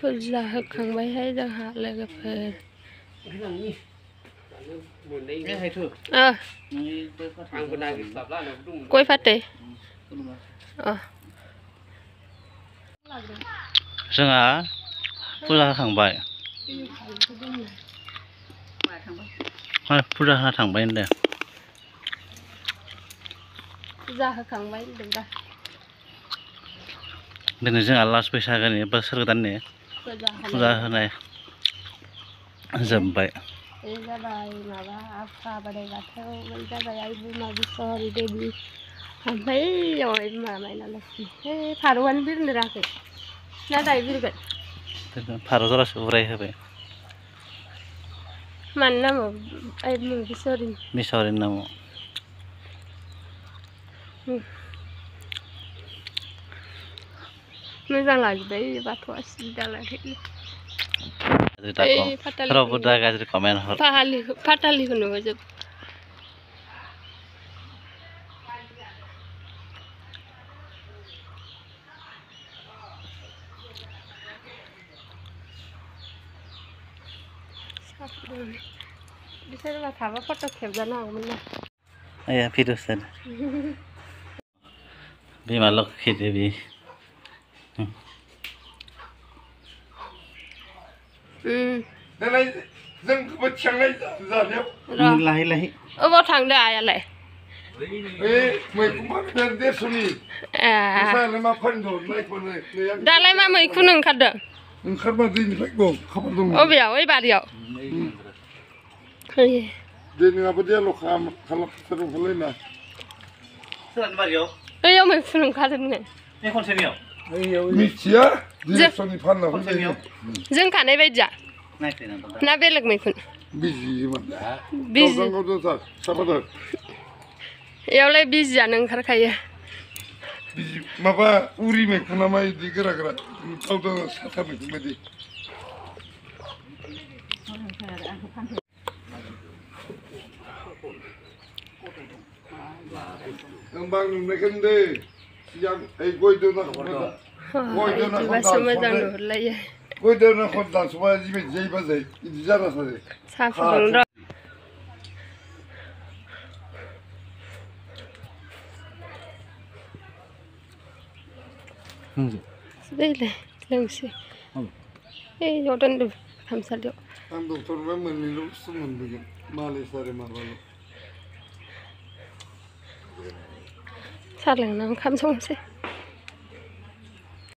पुजा होखांबायहाय जोंहा लोगोफोर गय फाथै जोंहा पुजा होखांबाय पुजा होना थांबाय होनदों पुजा होखांबाय होनदों दिनै जोंहा लास्ट बैसागोनि बोसोर गोदाननि पुजा होनाय जोब्बाय जाबाय माबा आफा बोराइ बाथौ जाबाय आइ बिमा बwswr देबि ओमफ्राय माबाय नालाय फारौआनो बिरनो रोङाखै ना दायो बिरगोन फारौ जरासो उराय होबाय मानि नामाव आइ बिमा बwswrनि नामाव मोजां लाजोब्बाय बाथौआ सिदा लाखै रावबो दा गाज्रि कमेन्ट हर फाथालिखौ नुहरजोब बिसोरबा थाबा फट' खेबजानो हागौमोन ना आया भिडिअ सान बिमा लोखि देबि लाहि लाहि अबाव थांदो आयालाय दालाय मा मैखुन ओंखारदों अबेयाव ओइ बारियाव ओइयाव मैखुन ओंखारदोंनो जों खानाय बायदिया ना बेलेग मैखुन इयावलाय बिजियानो ओंखारखायो माबा उरि मैखुना मा इदि गोरा गोरा गावदो साथा मैखुन बायदि बां नुनायखौ दे सिगां ओइ गय दोना बिदिबासो मोजां नुहुरलायो गय दोना खन दानस'बा जिबायदि जायोबा जायो इदि जाना थायो साहा फुदुंनो र' बेलाय लोंसै ओइ ज' दोनदों खामसालियाव आं डक्टरबा मोननैल' बुस्थु मोनबोगोन मालिस आरो माबाल' साहा लोंना ओंखाम संनोसै